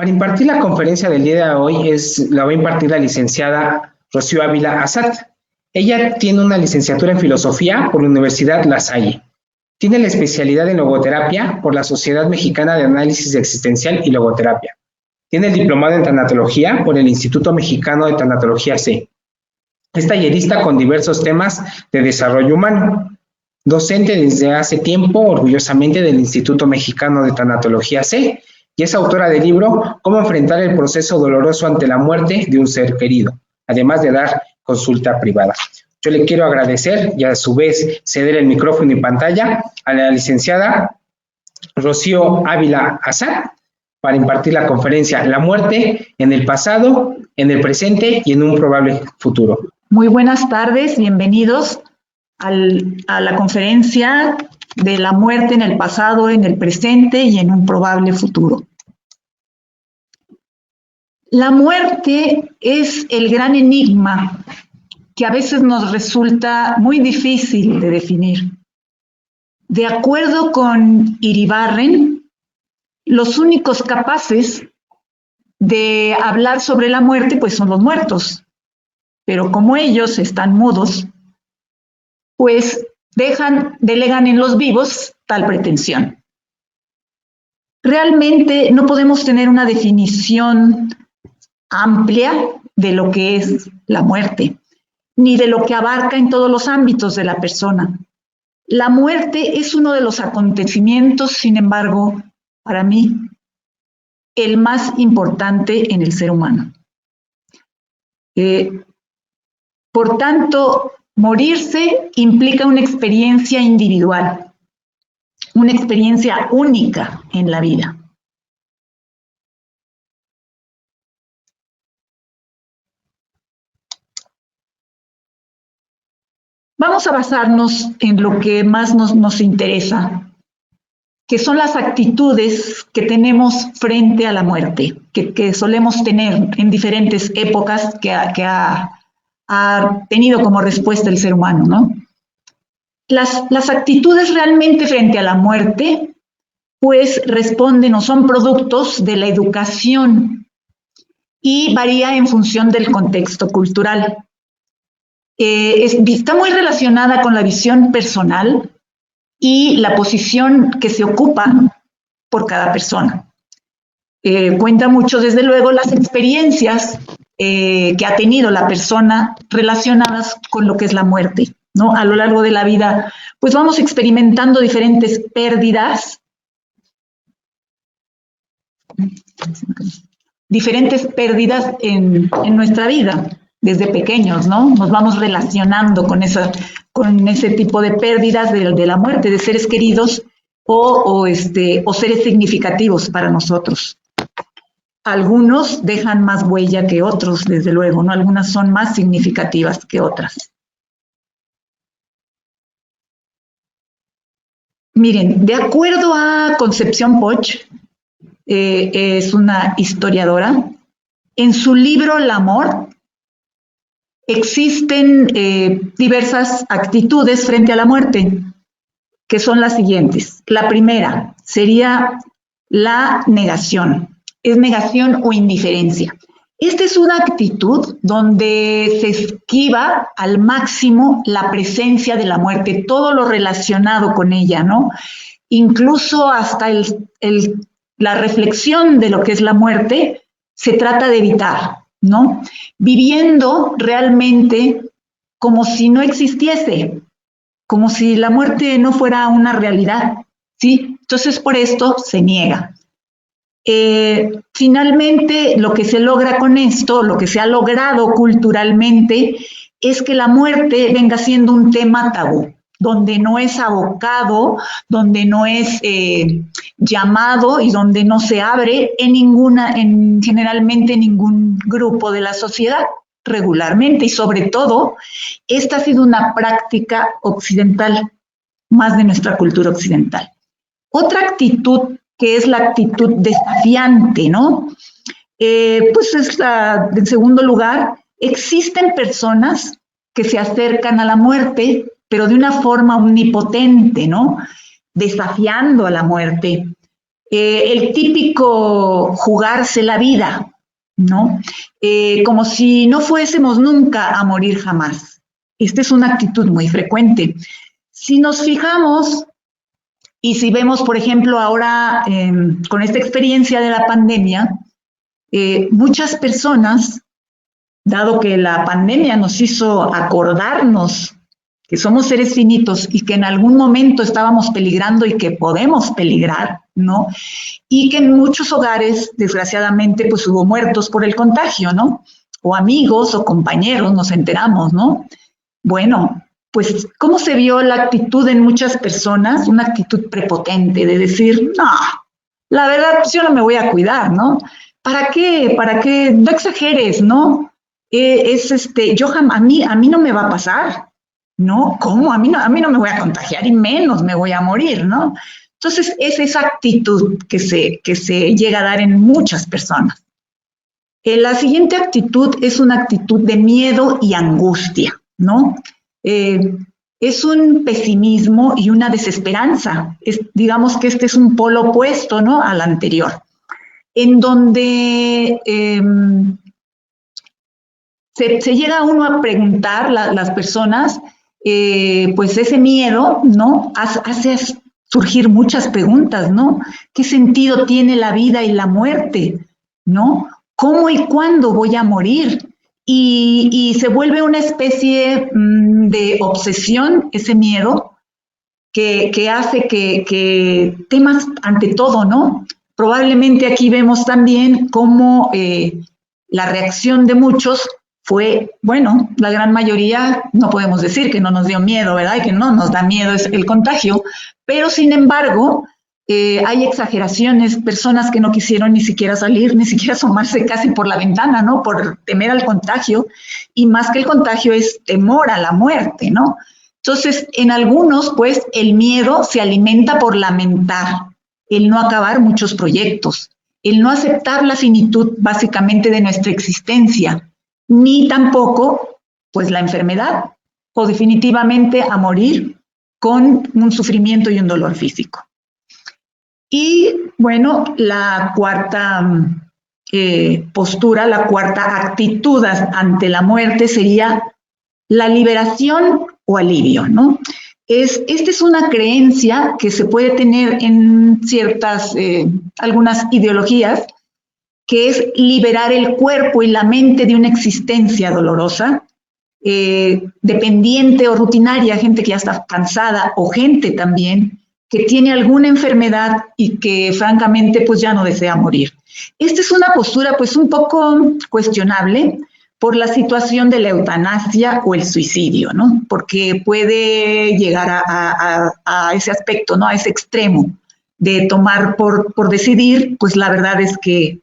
Para impartir la conferencia del día de hoy la va a impartir la licenciada Rocío Ávila Azad. Ella tiene una licenciatura en Filosofía por la Universidad La Salle. Tiene la especialidad en Logoterapia por la Sociedad Mexicana de Análisis Existencial y Logoterapia. Tiene el diplomado en Tanatología por el Instituto Mexicano de Tanatología C. Es tallerista con diversos temas de desarrollo humano. Docente desde hace tiempo, orgullosamente, del Instituto Mexicano de Tanatología C, y es autora del libro Cómo enfrentar el proceso doloroso ante la muerte de un ser querido, además de dar consulta privada. Yo le quiero agradecer y a su vez ceder el micrófono y pantalla a la licenciada Rocío Ávila Azad para impartir la conferencia La muerte en el pasado, en el presente y en un probable futuro. Muy buenas tardes, bienvenidos a la conferencia de la muerte en el pasado, en el presente y en un probable futuro. La muerte es el gran enigma que a veces nos resulta muy difícil de definir. De acuerdo con Iribarren, los únicos capaces de hablar sobre la muerte pues son los muertos, pero como ellos están mudos, pues delegan en los vivos tal pretensión. Realmente no podemos tener una definición amplia de lo que es la muerte, ni de lo que abarca en todos los ámbitos de la persona. La muerte es uno de los acontecimientos, sin embargo, para mí, el más importante en el ser humano. Por tanto, morirse implica una experiencia individual, una experiencia única en la vida. Vamos a basarnos en lo que más nos interesa, que son las actitudes que tenemos frente a la muerte, que solemos tener en diferentes épocas que ha tenido como respuesta el ser humano, ¿no? Las actitudes realmente frente a la muerte, pues responden o son productos de la educación y varía en función del contexto cultural. Está muy relacionada con la visión personal y la posición que se ocupa por cada persona. Cuenta mucho, desde luego, las experiencias que ha tenido la persona relacionadas con lo que es la muerte, ¿no? A lo largo de la vida, pues vamos experimentando diferentes pérdidas en nuestra vida, desde pequeños, ¿no? Nos vamos relacionando con ese tipo de pérdidas de la muerte, de seres queridos o seres significativos para nosotros. Algunos dejan más huella que otros, desde luego, ¿no? Algunas son más significativas que otras. Miren, de acuerdo a Concepción Poch, es una historiadora, en su libro El amor, existen diversas actitudes frente a la muerte, que son las siguientes. La primera sería la negación. Es negación o indiferencia. Esta es una actitud donde se esquiva al máximo la presencia de la muerte, todo lo relacionado con ella, ¿no? Incluso hasta la reflexión de lo que es la muerte se trata de evitar, ¿no? Viviendo realmente como si no existiese, como si la muerte no fuera una realidad, ¿sí? Entonces, por esto se niega. Finalmente, lo que se logra con esto, lo que se ha logrado culturalmente, es que la muerte venga siendo un tema tabú, donde no es abocado, donde no es llamado y donde no se abre generalmente en ningún grupo de la sociedad, regularmente, y sobre todo, esta ha sido una práctica occidental, más de nuestra cultura occidental. Otra actitud que es la actitud desafiante, ¿no? Pues en segundo lugar, existen personas que se acercan a la muerte, pero de una forma omnipotente, ¿no? Desafiando a la muerte. el típico jugarse la vida, ¿no? Como si no fuésemos nunca a morir jamás. Esta es una actitud muy frecuente. Si nos fijamos y si vemos, por ejemplo, ahora con esta experiencia de la pandemia, muchas personas, dado que la pandemia nos hizo acordarnos que somos seres finitos y que en algún momento estábamos peligrando y que podemos peligrar, ¿no? Y que en muchos hogares, desgraciadamente, pues hubo muertos por el contagio, ¿no? O amigos o compañeros, nos enteramos, ¿no? Bueno, pues, ¿cómo se vio la actitud en muchas personas? Una actitud prepotente de decir, no, la verdad, pues yo no me voy a cuidar, ¿no? ¿Para qué? ¿Para qué? No exageres, ¿no? A mí no me va a pasar, ¿no? ¿Cómo? A mí no me voy a contagiar y menos me voy a morir, ¿no? Entonces, es esa actitud que se llega a dar en muchas personas. La siguiente actitud es una actitud de miedo y angustia, ¿no? Es un pesimismo y una desesperanza. Digamos que este es un polo opuesto, ¿no?, al anterior, en donde se llega uno a preguntar, las personas, pues ese miedo, ¿no?, hace surgir muchas preguntas, ¿no? ¿Qué sentido tiene la vida y la muerte? ¿No? ¿Cómo y cuándo voy a morir? Y se vuelve una especie de obsesión, ese miedo, que hace que temas ante todo, ¿no? Probablemente aquí vemos también cómo la reacción de muchos fue, bueno, la gran mayoría, no podemos decir que no nos dio miedo, ¿verdad? Y que no nos da miedo el contagio, pero sin embargo, hay exageraciones, personas que no quisieron ni siquiera salir, ni siquiera asomarse casi por la ventana, ¿no? Por temer al contagio, y más que el contagio es temor a la muerte, ¿no? Entonces, en algunos, pues, el miedo se alimenta por lamentar, el no acabar muchos proyectos, el no aceptar la finitud básicamente de nuestra existencia, ni tampoco, pues, la enfermedad, o definitivamente a morir con un sufrimiento y un dolor físico. Y, bueno, la cuarta postura, la cuarta actitud ante la muerte sería la liberación o alivio, ¿no? Esta es una creencia que se puede tener en ciertas, algunas ideologías, que es liberar el cuerpo y la mente de una existencia dolorosa, dependiente o rutinaria, gente que ya está cansada, o gente también que tiene alguna enfermedad y que francamente pues ya no desea morir. Esta es una postura pues un poco cuestionable por la situación de la eutanasia o el suicidio, ¿no? Porque puede llegar a ese aspecto, ¿no? A ese extremo de tomar por decidir, pues la verdad es que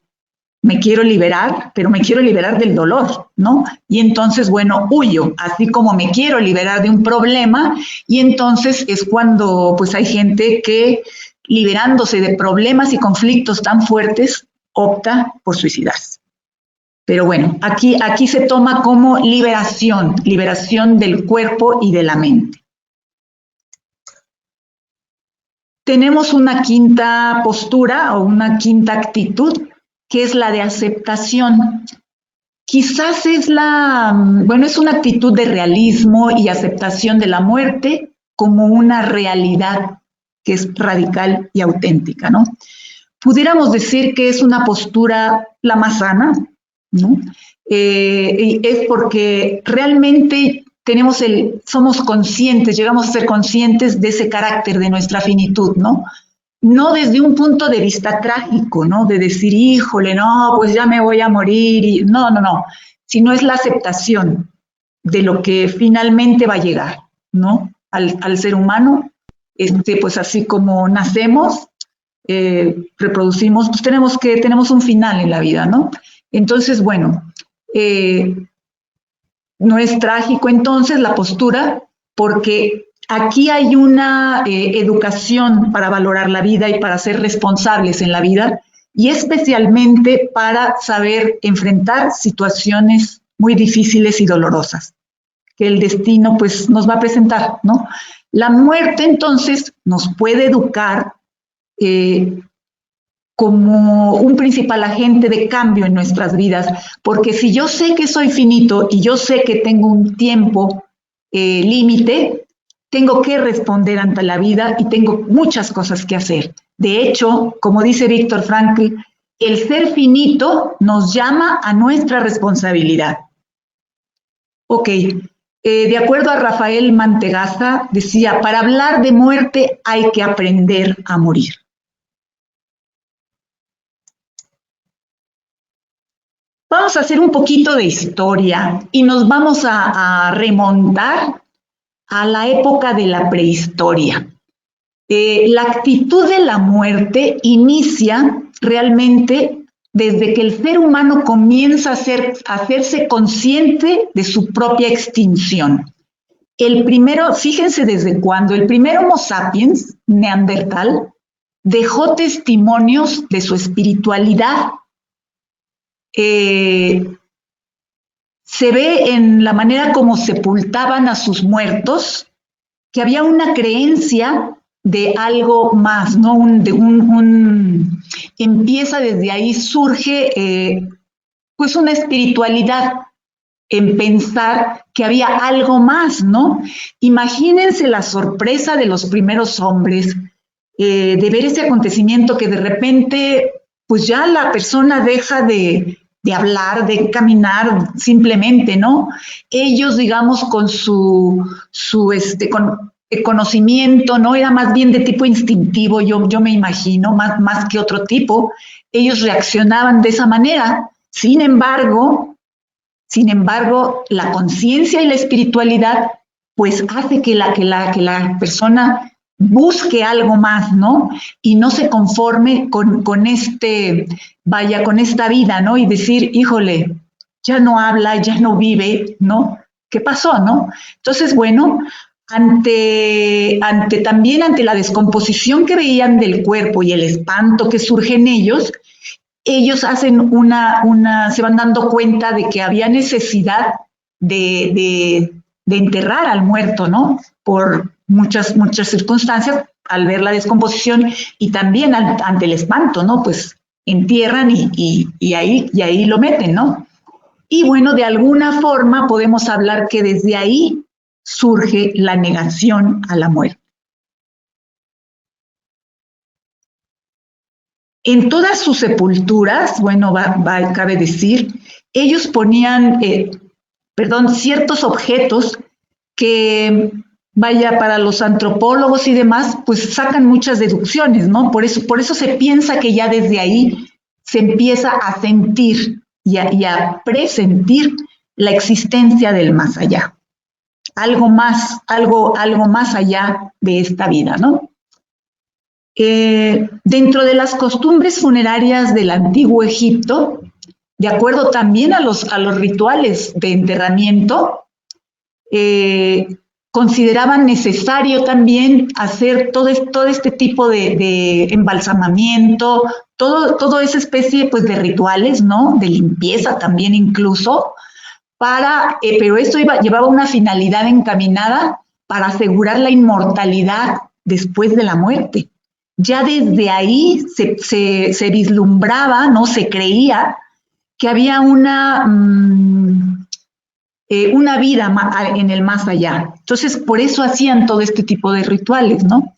me quiero liberar, pero me quiero liberar del dolor, ¿no? Y entonces, bueno, huyo, así como me quiero liberar de un problema, y entonces es cuando pues hay gente que, liberándose de problemas y conflictos tan fuertes, opta por suicidarse. Pero bueno, aquí se toma como liberación del cuerpo y de la mente. Tenemos una quinta postura o una quinta actitud, que es la de aceptación. Quizás es es una actitud de realismo y aceptación de la muerte como una realidad que es radical y auténtica, ¿no? Pudiéramos decir que es una postura la más sana, ¿no? Y es porque realmente somos conscientes, llegamos a ser conscientes de ese carácter de nuestra finitud, ¿no? No desde un punto de vista trágico, ¿no? De decir, híjole, no, pues ya me voy a morir. No, sino es la aceptación de lo que finalmente va a llegar, ¿no? Al ser humano, pues así como nacemos, reproducimos, pues tenemos un final en la vida, ¿no? Entonces, bueno, no es trágico entonces la postura, porque aquí hay una educación para valorar la vida y para ser responsables en la vida, y especialmente para saber enfrentar situaciones muy difíciles y dolorosas que el destino pues nos va a presentar, ¿no? La muerte entonces nos puede educar como un principal agente de cambio en nuestras vidas, porque si yo sé que soy finito y yo sé que tengo un tiempo límite, tengo que responder ante la vida y tengo muchas cosas que hacer. De hecho, como dice Víctor Frankl, el ser finito nos llama a nuestra responsabilidad. Ok, de acuerdo a Rafael Mantegazza, decía, para hablar de muerte hay que aprender a morir. Vamos a hacer un poquito de historia y nos vamos a remontar a la época de la prehistoria. La actitud de la muerte inicia realmente desde que el ser humano comienza a hacerse consciente de su propia extinción. El primero, fíjense desde cuándo, el primer Homo sapiens, neandertal, dejó testimonios de su espiritualidad. Se ve en la manera como sepultaban a sus muertos que había una creencia de algo más, ¿no? Empieza desde ahí, surge pues una espiritualidad en pensar que había algo más, ¿no? Imagínense la sorpresa de los primeros hombres de ver ese acontecimiento que de repente pues ya la persona deja de hablar, de caminar simplemente, ¿no? Ellos, digamos, con su conocimiento, ¿no? Era más bien de tipo instintivo, yo me imagino, más que otro tipo. Ellos reaccionaban de esa manera. Sin embargo, la conciencia y la espiritualidad, pues hace que la persona busque algo más, ¿no? Y no se conforme con esta vida, ¿no? Y decir, híjole, ya no habla, ya no vive, ¿no? ¿Qué pasó, no? Entonces, bueno, ante la descomposición que veían del cuerpo y el espanto que surge en ellos hacen se van dando cuenta de que había necesidad de enterrar al muerto, ¿no? Por muchas circunstancias, al ver la descomposición y también ante el espanto, ¿no? Pues entierran y ahí lo meten, ¿no? Y bueno, de alguna forma podemos hablar que desde ahí surge la negación a la muerte. En todas sus sepulturas, bueno, cabe decir, ellos ponían, ciertos objetos que, para los antropólogos y demás, pues sacan muchas deducciones, ¿no? Por eso se piensa que ya desde ahí se empieza a sentir y a presentir la existencia del más allá. Algo más allá de esta vida, ¿no? Dentro de las costumbres funerarias del antiguo Egipto, de acuerdo también a los rituales de enterramiento, consideraban necesario también hacer todo este tipo de embalsamamiento, toda esa especie pues, de rituales, ¿no? De limpieza también incluso, pero esto llevaba una finalidad encaminada para asegurar la inmortalidad después de la muerte. Ya desde ahí se vislumbraba, ¿no? Se creía que había una vida en el más allá. Entonces, por eso hacían todo este tipo de rituales, ¿no?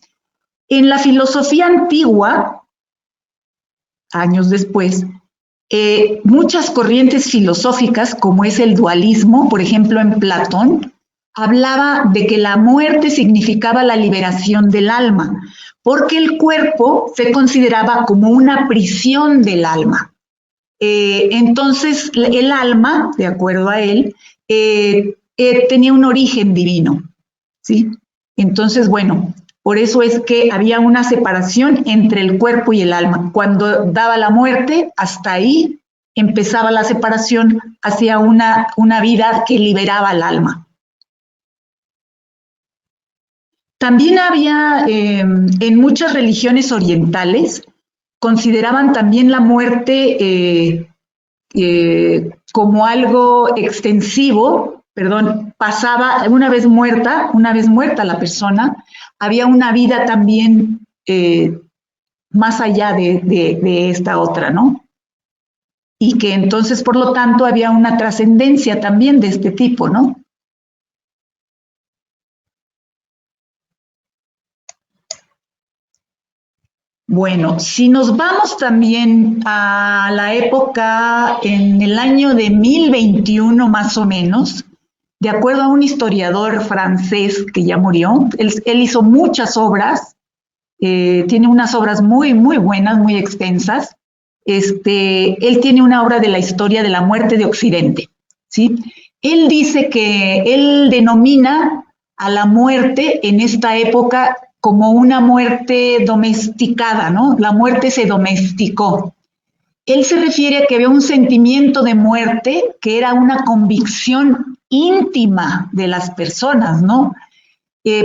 En la filosofía antigua, años después, muchas corrientes filosóficas, como es el dualismo, por ejemplo, en Platón, hablaba de que la muerte significaba la liberación del alma, porque el cuerpo se consideraba como una prisión del alma. Entonces, el alma, de acuerdo a él, tenía un origen divino, ¿sí? Entonces, bueno, por eso es que había una separación entre el cuerpo y el alma. Cuando daba la muerte, hasta ahí empezaba la separación hacia una vida que liberaba al alma. También había, en muchas religiones orientales, consideraban también la muerte como algo extensivo, pasaba una vez muerta la persona, había una vida también más allá de esta otra, ¿no? Y que entonces, por lo tanto, había una trascendencia también de este tipo, ¿no? Bueno, si nos vamos también a la época en el año de 1021 más o menos, de acuerdo a un historiador francés que ya murió, él hizo muchas obras, tiene unas obras muy, muy buenas, muy extensas. Él tiene una obra de la historia de la muerte de Occidente, ¿sí? Él dice que él denomina a la muerte en esta época como una muerte domesticada, ¿no? La muerte se domesticó. Él se refiere a que había un sentimiento de muerte que era una convicción íntima de las personas, ¿no?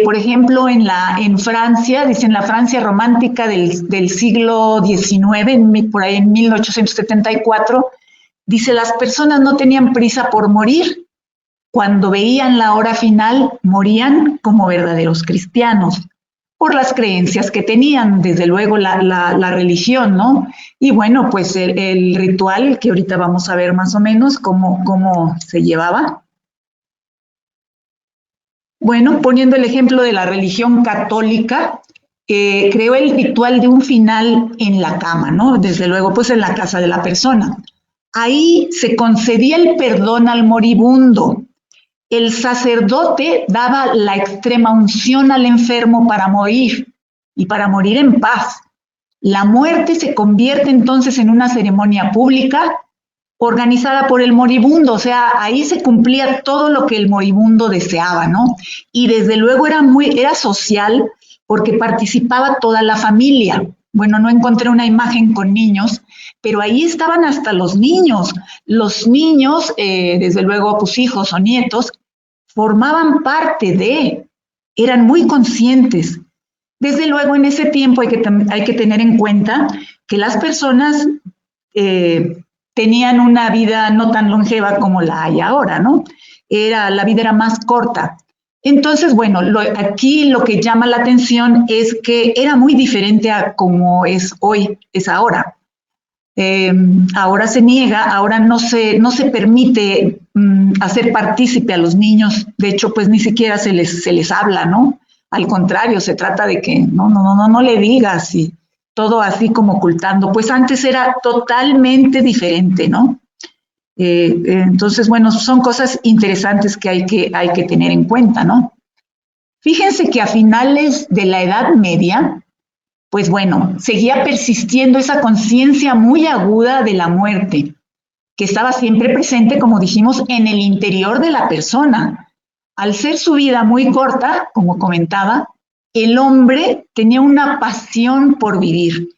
Por ejemplo, en Francia, dicen la Francia romántica del siglo XIX, por ahí en 1874, dice, las personas no tenían prisa por morir. Cuando veían la hora final, morían como verdaderos cristianos, por las creencias que tenían, desde luego la religión, ¿no? Y bueno, pues el ritual, que ahorita vamos a ver más o menos cómo se llevaba. Bueno, poniendo el ejemplo de la religión católica, creó el ritual de un final en la cama, ¿no? Desde luego, pues en la casa de la persona. Ahí se concedía el perdón al moribundo. El sacerdote daba la extrema unción al enfermo para morir y para morir en paz. La muerte se convierte entonces en una ceremonia pública organizada por el moribundo, o sea, ahí se cumplía todo lo que el moribundo deseaba, ¿no? Y desde luego era social porque participaba toda la familia. Bueno, no encontré una imagen con niños, pero ahí estaban hasta los niños. Los niños, desde luego, pues hijos o nietos, formaban parte eran muy conscientes. Desde luego, en ese tiempo hay que tener en cuenta que las personas tenían una vida no tan longeva como la hay ahora, ¿no? La vida era más corta. Entonces, bueno, aquí lo que llama la atención es que era muy diferente a como es hoy, es ahora. Ahora se niega, ahora no se permite hacer partícipe a los niños, de hecho, pues ni siquiera se les habla, ¿no? Al contrario, se trata de que no le digas y todo así como ocultando. Pues antes era totalmente diferente, ¿no? Entonces, bueno, son cosas interesantes que hay que tener en cuenta, ¿no? Fíjense que a finales de la Edad Media, pues bueno, seguía persistiendo esa conciencia muy aguda de la muerte, que estaba siempre presente, como dijimos, en el interior de la persona. Al ser su vida muy corta, como comentaba, el hombre tenía una pasión por vivir,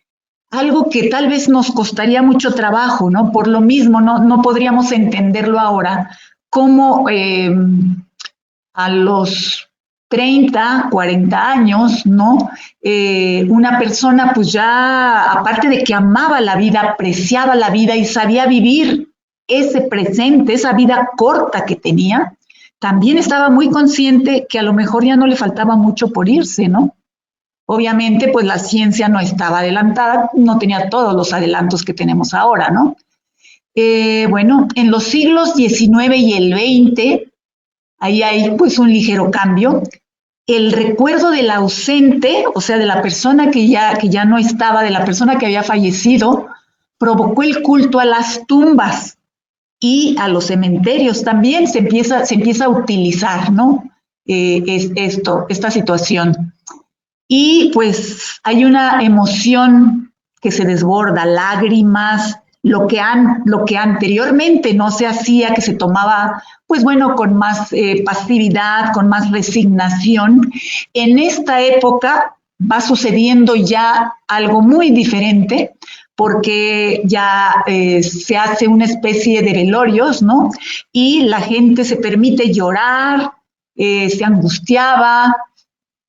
algo que tal vez nos costaría mucho trabajo, ¿no? Por lo mismo, no podríamos entenderlo ahora, como a los 30, 40 años, ¿no? Una persona pues ya, aparte de que amaba la vida, apreciaba la vida y sabía vivir ese presente, esa vida corta que tenía, también estaba muy consciente que a lo mejor ya no le faltaba mucho por irse, ¿no? Obviamente, pues la ciencia no estaba adelantada, no tenía todos los adelantos que tenemos ahora, ¿no? Bueno, en los siglos XIX y el XX, ahí hay pues un ligero cambio. El recuerdo del ausente, o sea, de la persona que ya no estaba, de la persona que había fallecido, provocó el culto a las tumbas y a los cementerios también se empieza a utilizar, ¿no? Esta situación. Y pues hay una emoción que se desborda, lágrimas, lo que anteriormente no se hacía, que se tomaba, pues bueno, con más pasividad, con más resignación. En esta época va sucediendo ya algo muy diferente, porque ya se hace una especie de velorios, ¿no? Y la gente se permite llorar, se angustiaba.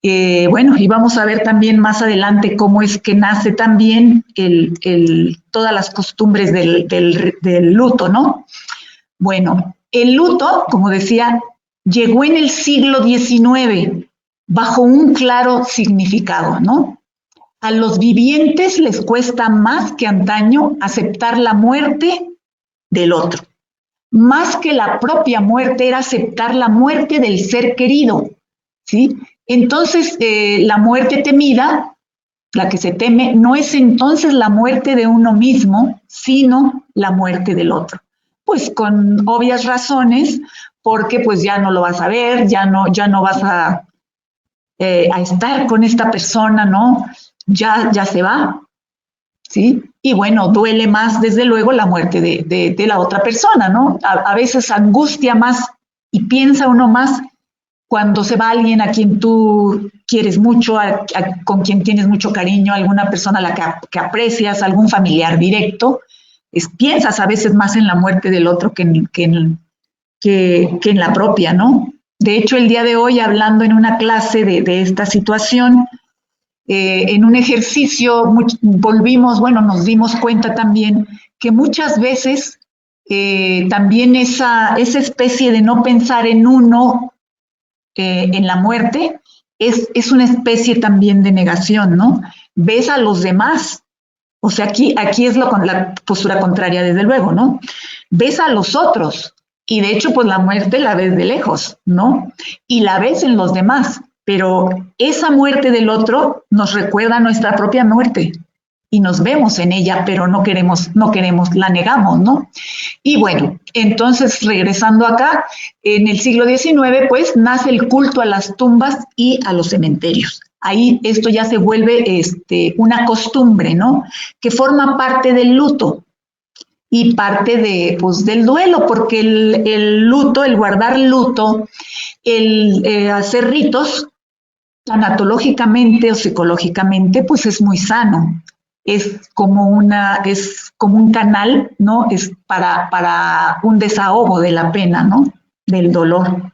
Bueno, y vamos a ver también más adelante cómo es que nace también todas las costumbres del luto, ¿no? Bueno, el luto, como decía, llegó en el siglo XIX bajo un claro significado, ¿no? A los vivientes les cuesta más que antaño aceptar la muerte del otro. Más que la propia muerte era aceptar la muerte del ser querido, ¿sí? Entonces, la muerte temida, la que se teme, no es entonces la muerte de uno mismo, sino la muerte del otro. Pues con obvias razones, porque pues ya no lo vas a ver, ya no vas a estar con esta persona, ¿no? Ya se va, ¿sí? Y bueno, duele más, desde luego, la muerte de la otra persona, ¿no? A veces angustia más y piensa uno más cuando se va alguien a quien tú quieres mucho, con quien tienes mucho cariño, alguna persona a la que aprecias, algún familiar directo, piensas a veces más en la muerte del otro que en la propia, ¿no? De hecho, el día de hoy, hablando en una clase de esta situación, en un ejercicio nos dimos cuenta también que muchas veces también esa especie de no pensar en uno, en la muerte, es una especie también de negación, ¿no? Ves a los demás, o sea, aquí es la postura contraria, desde luego, ¿no? Ves a los otros, y de hecho, pues la muerte la ves de lejos, ¿no? Y la ves en los demás, pero esa muerte del otro nos recuerda nuestra propia muerte y nos vemos en ella, pero no queremos, la negamos, ¿no? Y bueno, entonces regresando acá, en el siglo XIX, pues nace el culto a las tumbas y a los cementerios. Ahí esto ya se vuelve una costumbre, ¿no? Que forma parte del luto y parte del duelo, porque el luto, el guardar luto, el hacer ritos, tanatológicamente o psicológicamente, pues es muy sano. Es como un canal, ¿no? Es para un desahogo de la pena, ¿no? Del dolor.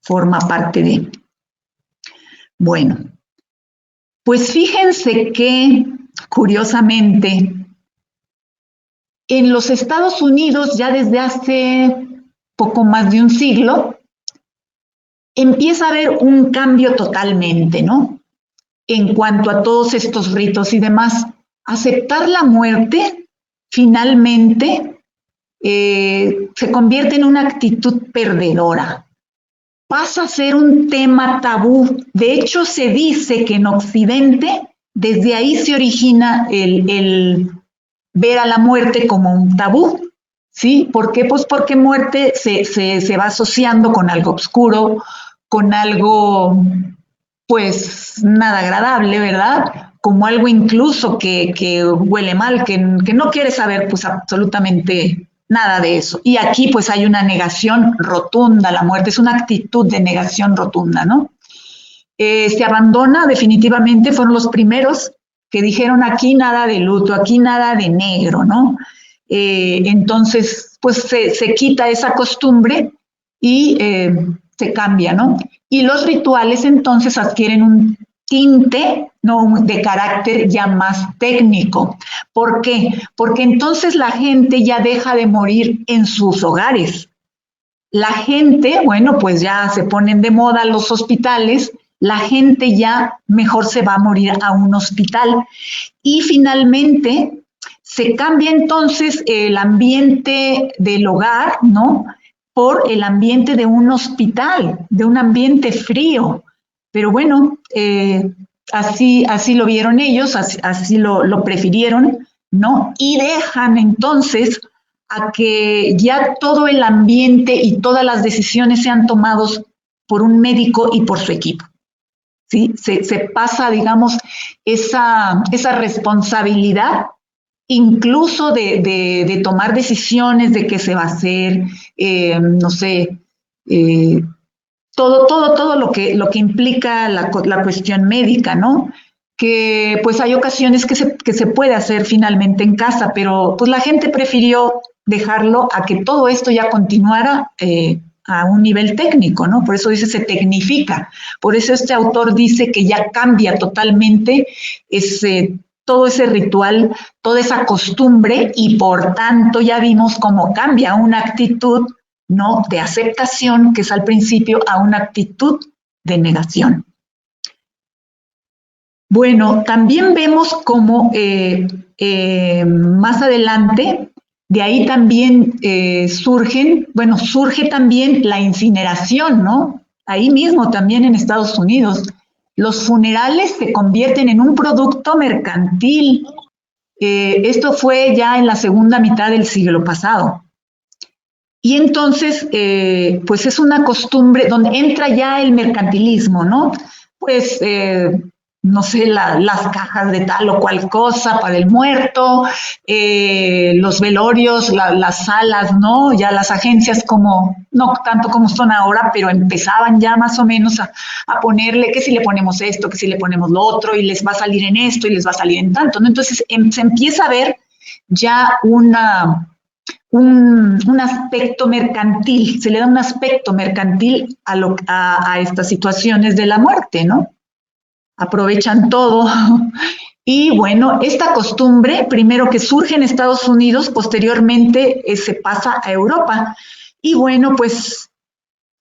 Forma parte de. Bueno, pues fíjense que, curiosamente, en los Estados Unidos, ya desde hace poco más de un siglo, empieza a haber un cambio totalmente, ¿no? En cuanto a todos estos ritos y demás. Aceptar la muerte, finalmente, se convierte en una actitud perdedora. Pasa a ser un tema tabú. De hecho, se dice que en Occidente, desde ahí se origina el ver a la muerte como un tabú. ¿Sí? ¿Por qué? Pues porque muerte se va asociando con algo oscuro, con algo, pues, nada agradable, ¿verdad? Como algo incluso que huele mal, que no quiere saber, pues, absolutamente nada de eso. Y aquí, pues, hay una negación rotunda. La muerte es una actitud de negación rotunda, ¿no? Se abandona definitivamente, fueron los primeros que dijeron aquí nada de luto, aquí nada de negro, ¿no? Entonces, pues se quita esa costumbre y se cambia, ¿no? Y los rituales entonces adquieren un tinte, ¿no? De carácter ya más técnico. ¿Por qué? Porque entonces la gente ya deja de morir en sus hogares. La gente, bueno, pues ya se ponen de moda los hospitales, la gente ya mejor se va a morir a un hospital. Y finalmente se cambia entonces el ambiente del hogar, ¿no? Por el ambiente de un hospital, de un ambiente frío. Pero bueno, así lo vieron ellos, así lo prefirieron, ¿no? Y dejan entonces a que ya todo el ambiente y todas las decisiones sean tomados por un médico y por su equipo. ¿Sí? Se pasa, digamos, esa responsabilidad incluso de tomar decisiones de qué se va a hacer, no sé, todo lo que implica la cuestión médica, ¿no? Que pues hay ocasiones que se puede hacer finalmente en casa, pero pues la gente prefirió dejarlo a que todo esto ya continuara a un nivel técnico, ¿no? Por eso dice se tecnifica. Por eso este autor dice que ya cambia totalmente todo ese ritual, toda esa costumbre y por tanto ya vimos cómo cambia una actitud, ¿no? De aceptación, que es al principio, a una actitud de negación. Bueno, también vemos cómo más adelante, de ahí también surge también la incineración, ¿no? Ahí mismo también en Estados Unidos. Los funerales se convierten en un producto mercantil. Esto fue ya en la segunda mitad del siglo pasado. Y entonces, pues es una costumbre donde entra ya el mercantilismo, ¿no? Pues, no sé, las cajas de tal o cual cosa para el muerto, los velorios, las salas, ¿no? Ya las agencias como, no tanto como son ahora, pero empezaban ya más o menos a ponerle que si le ponemos esto, que si le ponemos lo otro, y les va a salir en esto, y les va a salir en tanto, ¿no? Entonces se empieza a ver ya un aspecto mercantil, se le da un aspecto mercantil a estas situaciones de la muerte, ¿no? Aprovechan todo. Y bueno, esta costumbre, primero que surge en Estados Unidos, posteriormente se pasa a Europa. Y bueno, pues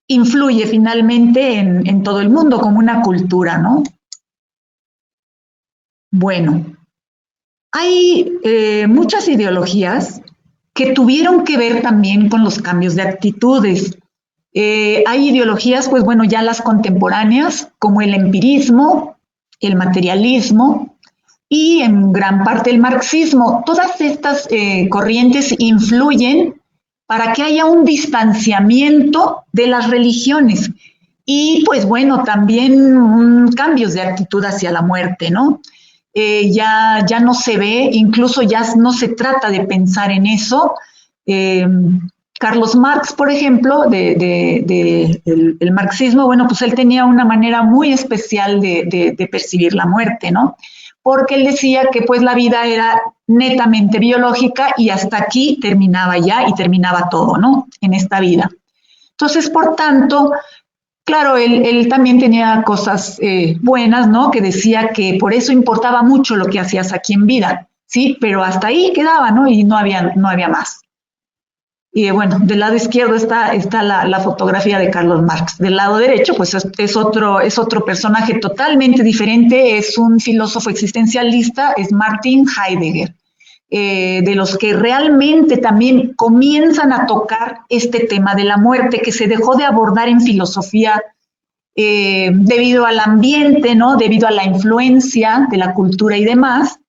influye finalmente en todo el mundo como una cultura, ¿no? Bueno, hay muchas ideologías que tuvieron que ver también con los cambios de actitudes. Hay ideologías, pues bueno, ya las contemporáneas, como el empirismo, el materialismo y en gran parte el marxismo. Todas estas corrientes influyen para que haya un distanciamiento de las religiones y pues bueno, también cambios de actitud hacia la muerte, ¿no? Ya no se ve, incluso ya no se trata de pensar en eso. Carlos Marx, por ejemplo, el marxismo, bueno, pues él tenía una manera muy especial de percibir la muerte, ¿no? Porque él decía que pues la vida era netamente biológica y hasta aquí terminaba ya y terminaba todo, ¿no? En esta vida. Entonces, por tanto, claro, él también tenía cosas buenas, ¿no? Que decía que por eso importaba mucho lo que hacías aquí en vida, ¿sí? Pero hasta ahí quedaba, ¿no? Y no había más. Y bueno, del lado izquierdo está la fotografía de Carlos Marx. Del lado derecho, pues es otro personaje totalmente diferente, es un filósofo existencialista, es Martin Heidegger. De los que realmente también comienzan a tocar este tema de la muerte que se dejó de abordar en filosofía debido al ambiente, ¿no? Debido a la influencia de la cultura y demás.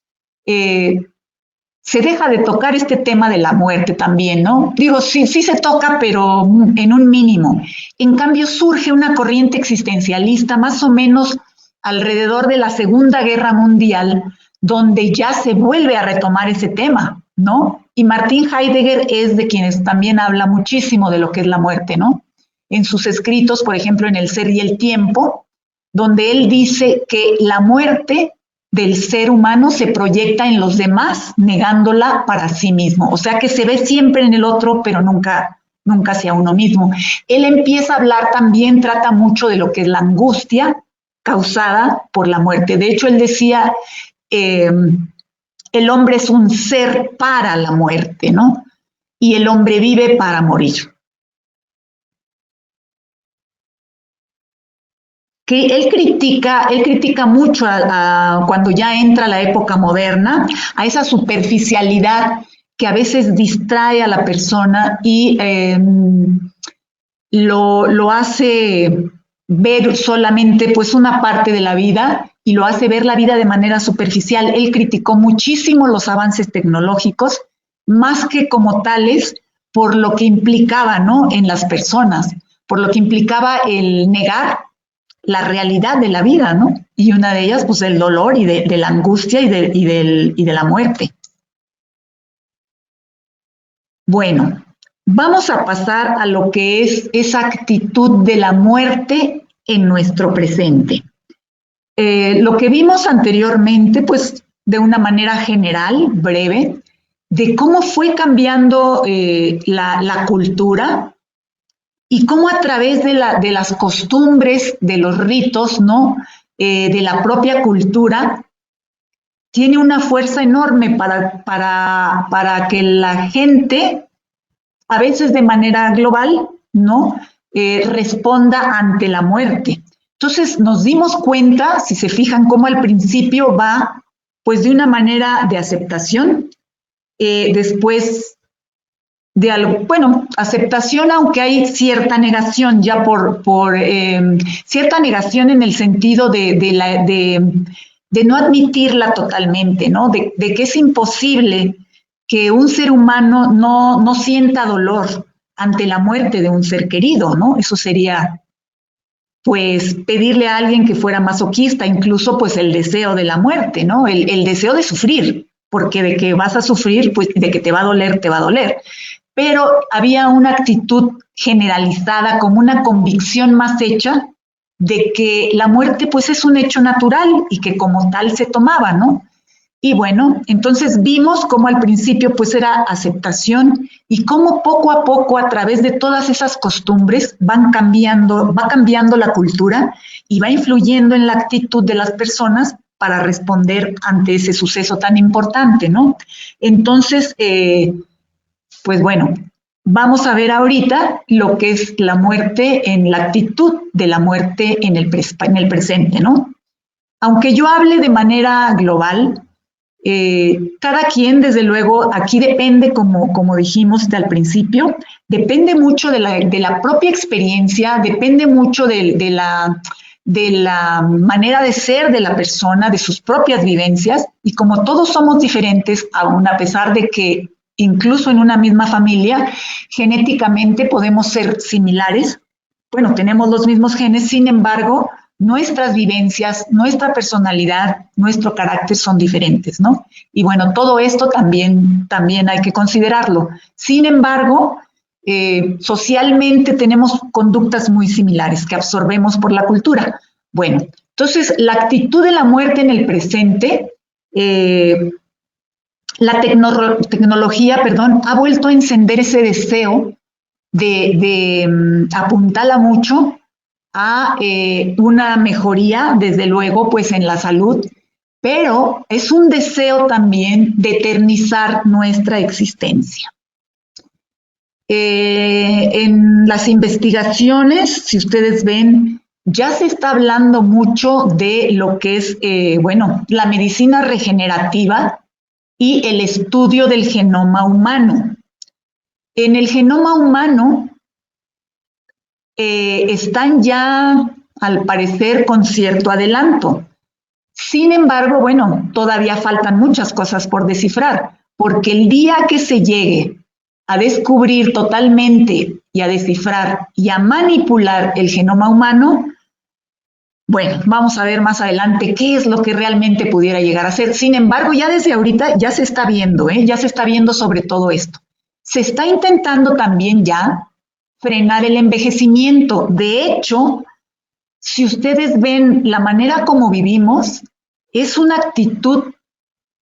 Se deja de tocar este tema de la muerte también, ¿no? Digo, sí se toca, pero en un mínimo. En cambio, surge una corriente existencialista más o menos alrededor de la Segunda Guerra Mundial, donde ya se vuelve a retomar ese tema, ¿no? Y Martin Heidegger es de quienes también habla muchísimo de lo que es la muerte, ¿no? En sus escritos, por ejemplo, en El ser y el tiempo, donde él dice que la muerte del ser humano se proyecta en los demás, negándola para sí mismo. O sea que se ve siempre en el otro, pero nunca hacia uno mismo. Él empieza a hablar también, trata mucho de lo que es la angustia causada por la muerte. De hecho, él decía, el hombre es un ser para la muerte, ¿no? Y el hombre vive para morir. Que él critica mucho cuando ya entra la época moderna, a esa superficialidad que a veces distrae a la persona y lo hace ver solamente pues una parte de la vida y lo hace ver la vida de manera superficial. Él criticó muchísimo los avances tecnológicos, más que como tales, por lo que implicaba, ¿no? En las personas, por lo que implicaba el negar la realidad de la vida, ¿no? Y una de ellas, pues, el dolor y de la angustia y de la muerte. Bueno, vamos a pasar a lo que es esa actitud de la muerte en nuestro presente. Lo que vimos anteriormente, pues, de una manera general, breve, de cómo fue cambiando la cultura, y cómo a través de las costumbres, de los ritos, ¿no? De la propia cultura, tiene una fuerza enorme para que la gente, a veces de manera global, ¿no? Responda ante la muerte. Entonces nos dimos cuenta, si se fijan, cómo al principio va pues de una manera de aceptación, después de algo, bueno, aceptación, aunque hay cierta negación, ya por cierta negación en el sentido de no admitirla totalmente, ¿no? De que es imposible que un ser humano no sienta dolor ante la muerte de un ser querido, ¿no? Eso sería, pues, pedirle a alguien que fuera masoquista, incluso, pues, el deseo de la muerte, ¿no? El deseo de sufrir, porque de que vas a sufrir, pues, de que te va a doler, te va a doler. Pero había una actitud generalizada, como una convicción más hecha de que la muerte, pues, es un hecho natural y que como tal se tomaba, ¿no? Y bueno, entonces vimos cómo al principio pues era aceptación y cómo poco a poco a través de todas esas costumbres va cambiando la cultura y va influyendo en la actitud de las personas para responder ante ese suceso tan importante, ¿no? Entonces, pues bueno, vamos a ver ahorita lo que es la muerte en la actitud de la muerte en el presente, ¿no? Aunque yo hable de manera global, cada quien, desde luego, aquí depende, como dijimos al principio, depende mucho de la propia experiencia, depende mucho de la manera de ser de la persona, de sus propias vivencias, y como todos somos diferentes, aún a pesar de que incluso en una misma familia, genéticamente podemos ser similares, bueno, tenemos los mismos genes, sin embargo, nuestras vivencias, nuestra personalidad, nuestro carácter son diferentes, ¿no? Y bueno, todo esto también hay que considerarlo. Sin embargo, socialmente tenemos conductas muy similares que absorbemos por la cultura. Bueno, entonces la actitud de la muerte en el presente, la tecnología, ha vuelto a encender ese deseo de apuntarla mucho a una mejoría, desde luego, pues en la salud, pero es un deseo también de eternizar nuestra existencia. En las investigaciones, si ustedes ven, ya se está hablando mucho de lo que es, bueno, la medicina regenerativa y el estudio del genoma humano. En el genoma humano están ya, al parecer, con cierto adelanto. Sin embargo, bueno, todavía faltan muchas cosas por descifrar, porque el día que se llegue a descubrir totalmente y a descifrar y a manipular el genoma humano, bueno, vamos a ver más adelante qué es lo que realmente pudiera llegar a ser. Sin embargo, ya desde ahorita ya se está viendo, ya se está viendo sobre todo esto. Se está intentando también ya frenar el envejecimiento. De hecho, si ustedes ven la manera como vivimos, es una actitud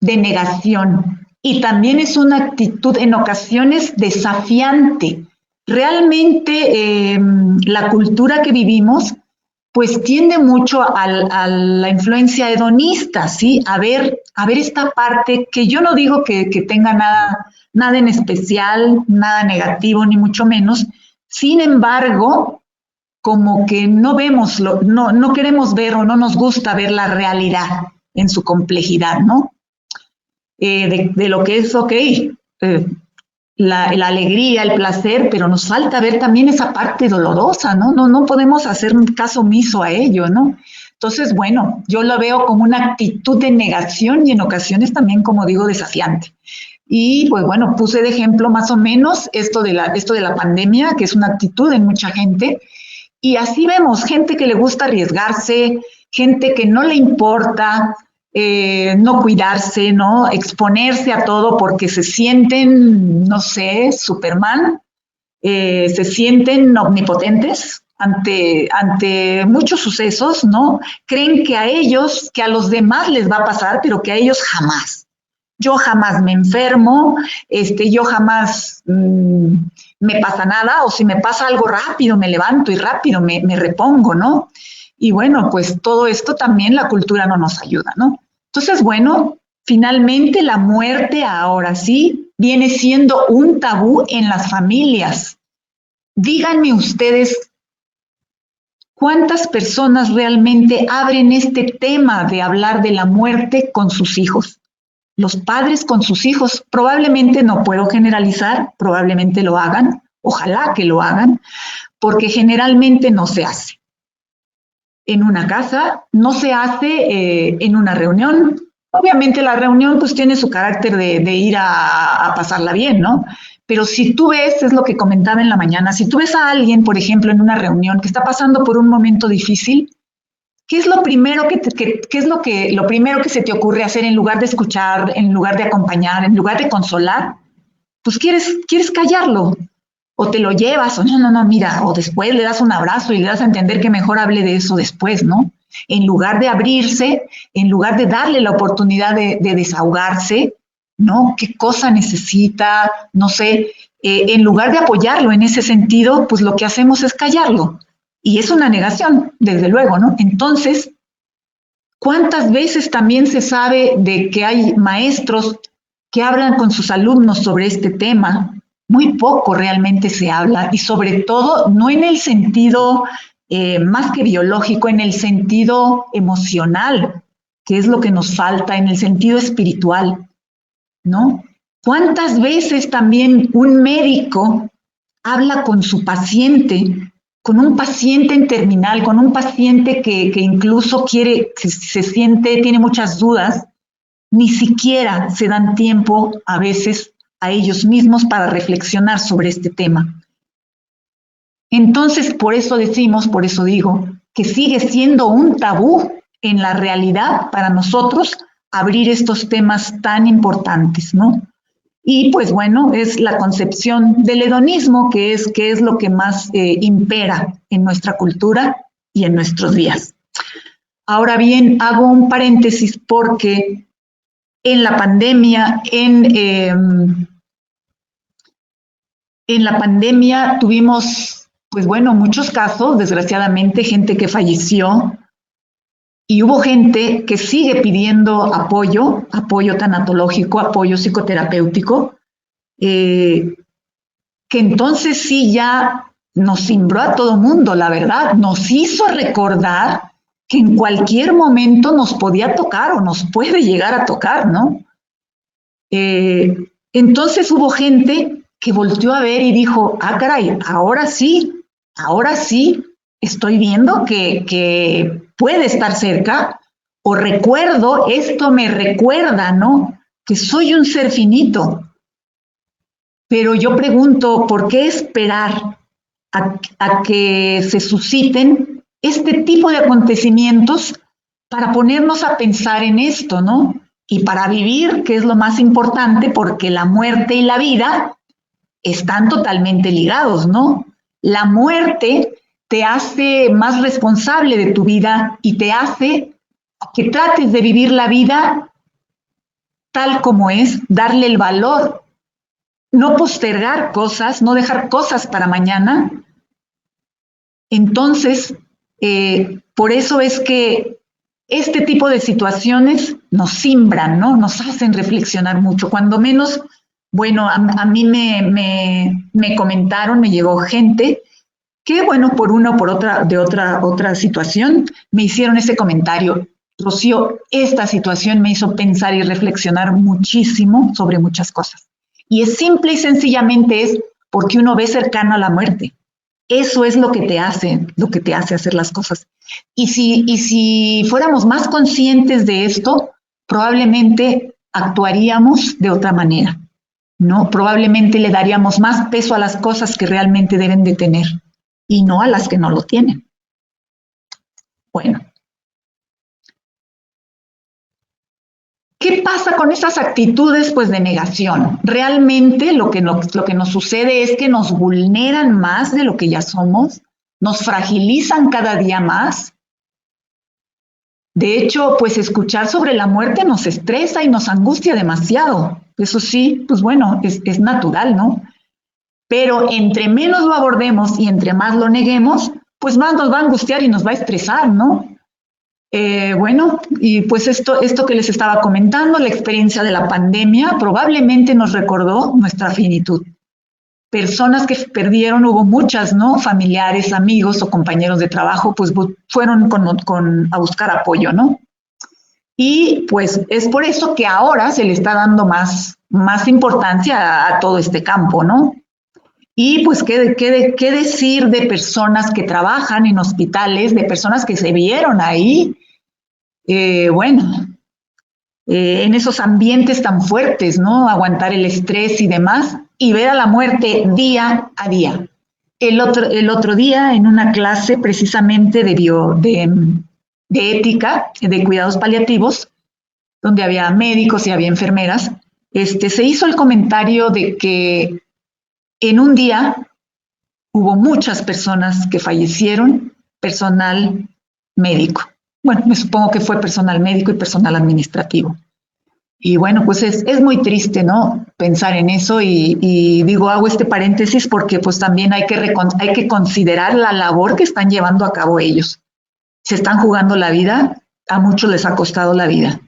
de negación y también es una actitud en ocasiones desafiante. Realmente la cultura que vivimos pues tiende mucho a la influencia hedonista, ¿sí? A ver esta parte que yo no digo que tenga nada en especial, nada negativo, ni mucho menos. Sin embargo, como que no vemos, no queremos ver o no nos gusta ver la realidad en su complejidad, ¿no? De lo que es, ok, la alegría, el placer, pero nos falta ver también esa parte dolorosa, ¿no? No podemos hacer un caso omiso a ello, ¿no? Entonces, bueno, yo lo veo como una actitud de negación y en ocasiones también, como digo, desafiante. Y pues bueno, puse de ejemplo más o menos esto de la pandemia, que es una actitud en mucha gente, y así vemos gente que le gusta arriesgarse, gente que no le importa no cuidarse, ¿no? Exponerse a todo porque se sienten, no sé, Superman, se sienten omnipotentes ante muchos sucesos, ¿no? Creen que a los demás les va a pasar, pero que a ellos jamás. Yo jamás me enfermo, yo jamás me pasa nada, o si me pasa algo rápido, me levanto y rápido me repongo, ¿no? Y bueno, pues todo esto también la cultura no nos ayuda, ¿no? Entonces, bueno, finalmente la muerte ahora sí viene siendo un tabú en las familias. Díganme ustedes, ¿cuántas personas realmente abren este tema de hablar de la muerte con sus hijos? Los padres con sus hijos, probablemente, no puedo generalizar, probablemente lo hagan, ojalá que lo hagan, porque generalmente no se hace en una casa, no se hace en una reunión. Obviamente la reunión pues tiene su carácter de ir a pasarla bien, ¿no? Pero si tú ves, es lo que comentaba en la mañana, si tú ves a alguien, por ejemplo, en una reunión que está pasando por un momento difícil, ¿qué es lo primero lo primero que se te ocurre hacer en lugar de escuchar, en lugar de acompañar, en lugar de consolar? Pues quieres callarlo, o te lo llevas, o no, mira, o después le das un abrazo y le das a entender que mejor hable de eso después, ¿no? En lugar de abrirse, en lugar de darle la oportunidad de desahogarse, ¿no? ¿Qué cosa necesita? No sé, en lugar de apoyarlo en ese sentido, pues lo que hacemos es callarlo. Y es una negación, desde luego, ¿no? Entonces, ¿cuántas veces también se sabe de que hay maestros que hablan con sus alumnos sobre este tema? Muy poco realmente se habla, y sobre todo no en el sentido más que biológico, en el sentido emocional, que es lo que nos falta, en el sentido espiritual, ¿no? ¿Cuántas veces también un médico habla con su paciente, con un paciente en terminal, con un paciente que incluso quiere, que se siente, tiene muchas dudas, ni siquiera se dan tiempo a veces a ellos mismos para reflexionar sobre este tema? Entonces, por eso digo, que sigue siendo un tabú en la realidad para nosotros abrir estos temas tan importantes, ¿no? Y pues bueno, es la concepción del hedonismo que es lo que más impera en nuestra cultura y en nuestros días. Ahora bien, hago un paréntesis porque en la pandemia, en la pandemia tuvimos, pues bueno, muchos casos, desgraciadamente, gente que falleció, y hubo gente que sigue pidiendo apoyo tanatológico, apoyo psicoterapéutico, que entonces sí ya nos cimbró a todo mundo, la verdad, nos hizo recordar que en cualquier momento nos podía tocar o nos puede llegar a tocar, ¿no? Entonces hubo gente que volteó a ver y dijo, caray, ahora sí estoy viendo que puede estar cerca, o recuerdo, esto me recuerda, ¿no? Que soy un ser finito. Pero yo pregunto, ¿por qué esperar a que se susciten este tipo de acontecimientos para ponernos a pensar en esto, ¿no? Y para vivir, que es lo más importante, porque la muerte y la vida están totalmente ligados, ¿no? La muerte te hace más responsable de tu vida y te hace que trates de vivir la vida tal como es, darle el valor, no postergar cosas, no dejar cosas para mañana. Entonces, por eso es que este tipo de situaciones nos simbran, ¿no? Nos hacen reflexionar mucho. Cuando menos, bueno, a mí me comentaron, me llegó gente que, bueno, por una o por otra situación, me hicieron ese comentario. Rocío, esta situación me hizo pensar y reflexionar muchísimo sobre muchas cosas. Y es simple y sencillamente es porque uno ve cercano a la muerte. Eso es lo que te hace hacer las cosas. Y si fuéramos más conscientes de esto, probablemente actuaríamos de otra manera, ¿no? Probablemente le daríamos más peso a las cosas que realmente deben de tener y no a las que no lo tienen. Bueno. ¿Qué pasa con esas actitudes, pues, de negación? Realmente lo que nos sucede es que nos vulneran más de lo que ya somos, nos fragilizan cada día más. De hecho, pues escuchar sobre la muerte nos estresa y nos angustia demasiado. Eso sí, pues bueno, es natural, ¿no? Pero entre menos lo abordemos y entre más lo neguemos, pues más nos va a angustiar y nos va a estresar, ¿no? Bueno, y pues esto que les estaba comentando, la experiencia de la pandemia probablemente nos recordó nuestra finitud. personas que perdieron, hubo muchas, ¿no? Familiares, amigos o compañeros de trabajo, pues fueron a buscar apoyo, ¿no? Y pues es por eso que ahora se le está dando más importancia a todo este campo, ¿no? Y pues, ¿qué decir de personas que trabajan en hospitales, de personas que se vieron ahí, en esos ambientes tan fuertes, ¿no? Aguantar el estrés y demás, y ver a la muerte día a día. El otro día, en una clase precisamente de ética, de cuidados paliativos, donde había médicos y había enfermeras, se hizo el comentario de que en un día hubo muchas personas que fallecieron, personal médico. Bueno, me supongo que fue personal médico y personal administrativo. Y bueno, pues es muy triste, ¿no? Pensar en eso y digo, hago este paréntesis porque pues también hay que considerar la labor que están llevando a cabo ellos. Se están jugando la vida, a muchos les ha costado la vida.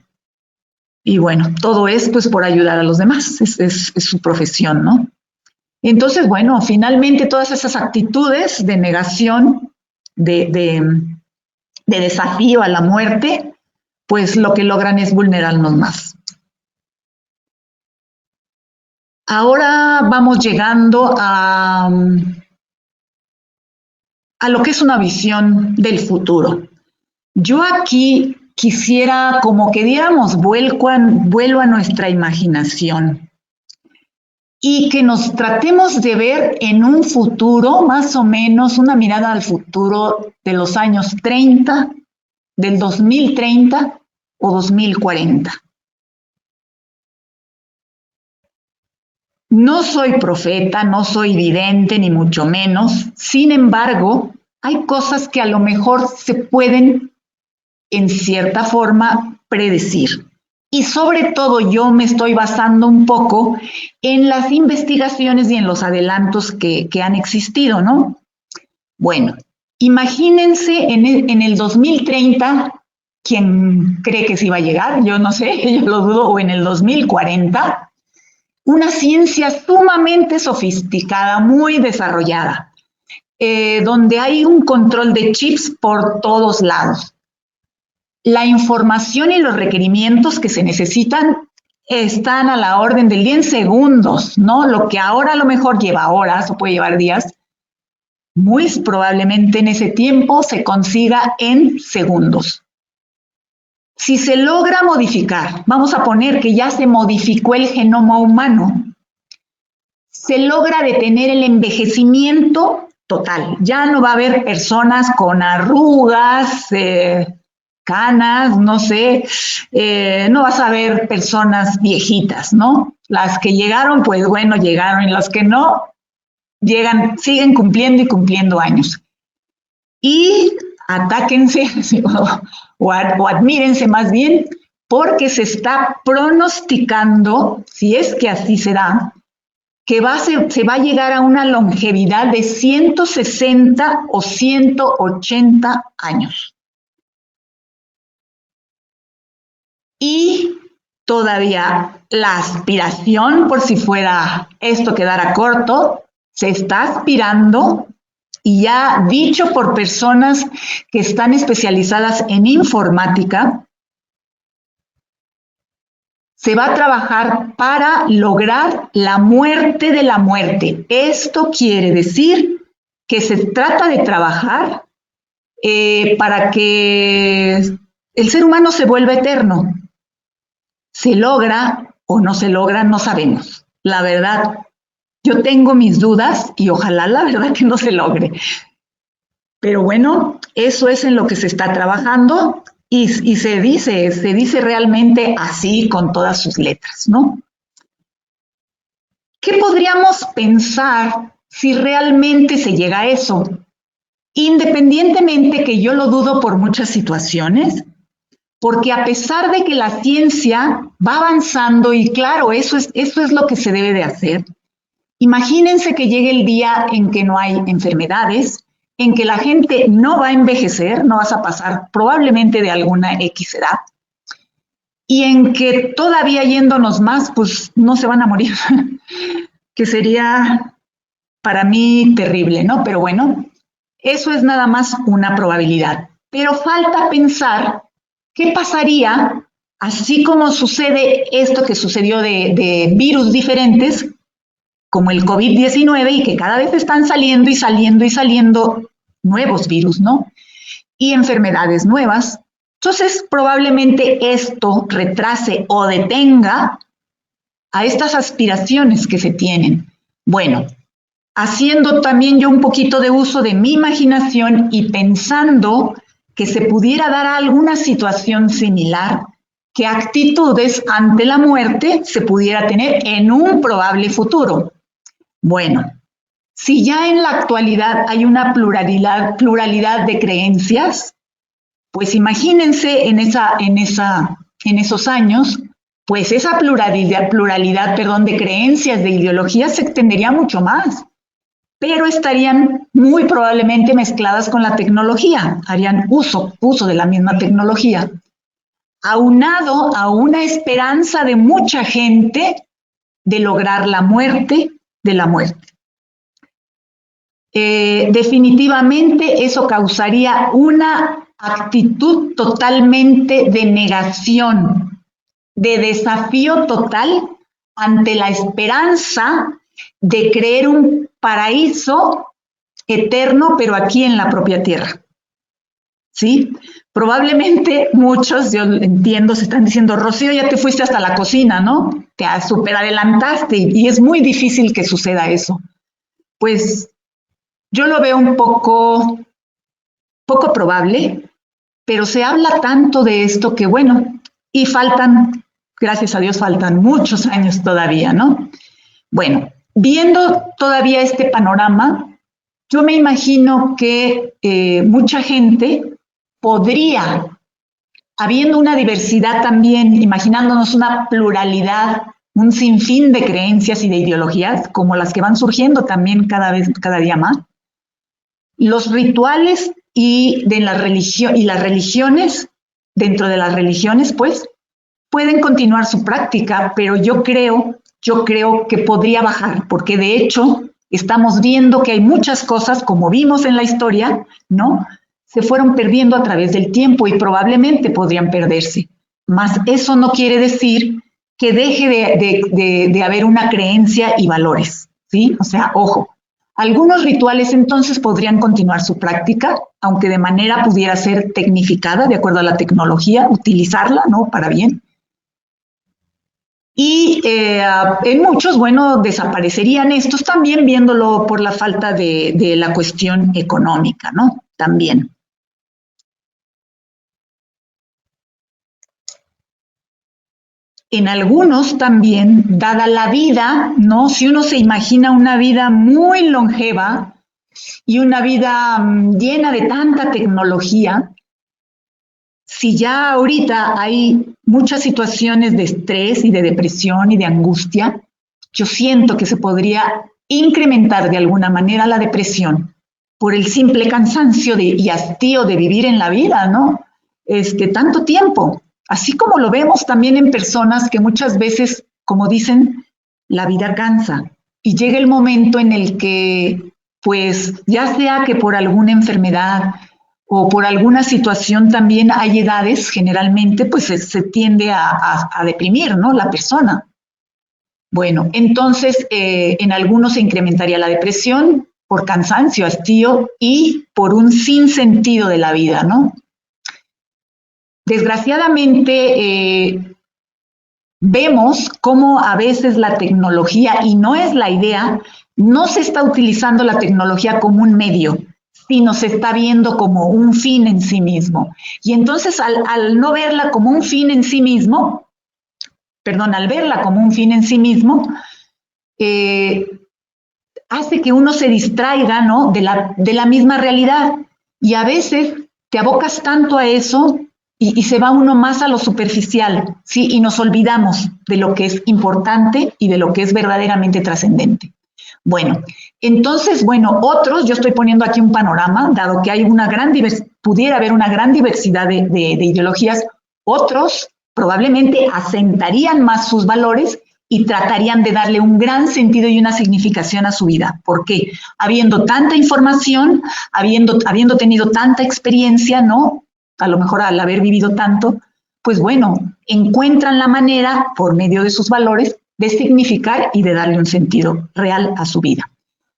Y bueno, todo es pues por ayudar a los demás, es su profesión, ¿no? Entonces, bueno, finalmente todas esas actitudes de negación, de desafío a la muerte, pues lo que logran es vulnerarnos más. Ahora vamos llegando a lo que es una visión del futuro. Yo aquí quisiera como que diéramos vuelo a nuestra imaginación y que nos tratemos de ver en un futuro, más o menos una mirada al futuro de los años 30, del 2030 o 2040. No soy profeta, no soy vidente, ni mucho menos. Sin embargo, hay cosas que a lo mejor se pueden, en cierta forma, predecir. Y sobre todo yo me estoy basando un poco en las investigaciones y en los adelantos que han existido, ¿no? Bueno, imagínense en el 2030, ¿quién cree que se iba a llegar? Yo no sé, yo lo dudo, o en el 2040, una ciencia sumamente sofisticada, muy desarrollada, donde hay un control de chips por todos lados. La información y los requerimientos que se necesitan están a la orden del día en segundos, ¿no? Lo que ahora a lo mejor lleva horas o puede llevar días, muy probablemente en ese tiempo se consiga en segundos. Si se logra modificar, vamos a poner que ya se modificó el genoma humano, se logra detener el envejecimiento total. Ya no va a haber personas con arrugas, canas, no sé, no vas a ver personas viejitas, ¿no? Las que llegaron, pues bueno, llegaron, y las que no, llegan, siguen cumpliendo y cumpliendo años. Y atáquense o admírense más bien, porque se está pronosticando, si es que así será, que se va a llegar a una longevidad de 160 o 180 años. Y todavía la aspiración, por si fuera esto quedara corto, se está aspirando, y ya dicho por personas que están especializadas en informática, se va a trabajar para lograr la muerte de la muerte. Esto quiere decir que se trata de trabajar para que el ser humano se vuelva eterno. ¿Se logra o no se logra? No sabemos. La verdad, yo tengo mis dudas y ojalá la verdad que no se logre. Pero bueno, eso es en lo que se está trabajando y se dice realmente así con todas sus letras, ¿no? ¿Qué podríamos pensar si realmente se llega a eso? Independientemente que yo lo dudo por muchas situaciones, porque a pesar de que la ciencia va avanzando, y claro, eso es lo que se debe de hacer, imagínense que llegue el día en que no hay enfermedades, en que la gente no va a envejecer, no vas a pasar probablemente de alguna X edad, y en que todavía yéndonos más, pues no se van a morir, que sería para mí terrible, ¿no? Pero bueno, eso es nada más una probabilidad. Pero falta pensar qué pasaría, así como sucede esto que sucedió de virus diferentes, como el COVID-19, y que cada vez están saliendo y saliendo y saliendo nuevos virus, ¿no? Y enfermedades nuevas. Entonces, probablemente esto retrase o detenga a estas aspiraciones que se tienen. Bueno, haciendo también yo un poquito de uso de mi imaginación y pensando que se pudiera dar alguna situación similar, qué actitudes ante la muerte se pudiera tener en un probable futuro. Bueno, si ya en la actualidad hay una pluralidad de creencias, pues imagínense en esos años, pues esa pluralidad de creencias, de ideologías se extendería mucho más, pero estarían muy probablemente mezcladas con la tecnología, harían uso de la misma tecnología, aunado a una esperanza de mucha gente de lograr la muerte de la muerte. Definitivamente eso causaría una actitud totalmente de negación, de desafío total ante la esperanza de creer un paraíso eterno, pero aquí en la propia tierra. ¿Sí? Probablemente muchos, yo entiendo, se están diciendo, Rocío, ya te fuiste hasta la cocina, ¿no? Te superadelantaste y es muy difícil que suceda eso. Pues yo lo veo un poco probable, pero se habla tanto de esto que bueno, y faltan, gracias a Dios, faltan muchos años todavía, ¿no? Bueno, viendo todavía este panorama, yo me imagino que mucha gente podría, habiendo una diversidad también, imaginándonos una pluralidad, un sinfín de creencias y de ideologías, como las que van surgiendo también cada día más, los rituales y las religiones, dentro de las religiones, pues, pueden continuar su práctica, pero yo creo que podría bajar, porque de hecho estamos viendo que hay muchas cosas, como vimos en la historia, ¿no? Se fueron perdiendo a través del tiempo y probablemente podrían perderse. Mas eso no quiere decir que deje de haber una creencia y valores, ¿sí? O sea, ojo, algunos rituales entonces podrían continuar su práctica, aunque de manera pudiera ser tecnificada, de acuerdo a la tecnología, utilizarla, ¿no? Para bien. Y en muchos, bueno, desaparecerían estos también, viéndolo por la falta de la cuestión económica, ¿no? También. En algunos también, dada la vida, ¿no? Si uno se imagina una vida muy longeva y una vida llena de tanta tecnología, si ya ahorita hay muchas situaciones de estrés y de depresión y de angustia, yo siento que se podría incrementar de alguna manera la depresión por el simple cansancio y hastío de vivir en la vida, ¿no? Tanto tiempo. Así como lo vemos también en personas que muchas veces, como dicen, la vida cansa. Y llega el momento en el que, pues, ya sea que por alguna enfermedad o por alguna situación también hay edades, generalmente, pues se tiende a deprimir, ¿no? La persona. Bueno, entonces, en algunos se incrementaría la depresión por cansancio, hastío y por un sinsentido de la vida, ¿no? Desgraciadamente, vemos cómo a veces la tecnología, y no es la idea, no se está utilizando la tecnología como un medio, sino se está viendo como un fin en sí mismo. Y entonces, al no verla como un fin en sí mismo, al verla como un fin en sí mismo, hace que uno se distraiga, ¿no? de la misma realidad. Y a veces te abocas tanto a eso y se va uno más a lo superficial, ¿sí? Y nos olvidamos de lo que es importante y de lo que es verdaderamente trascendente. Bueno, entonces, otros, yo estoy poniendo aquí un panorama, dado que hay pudiera haber una gran diversidad de ideologías, otros probablemente asentarían más sus valores y tratarían de darle un gran sentido y una significación a su vida. ¿Por qué? Habiendo tanta información, habiendo tenido tanta experiencia, ¿no? A lo mejor al haber vivido tanto, pues bueno, encuentran la manera, por medio de sus valores, de significar y de darle un sentido real a su vida.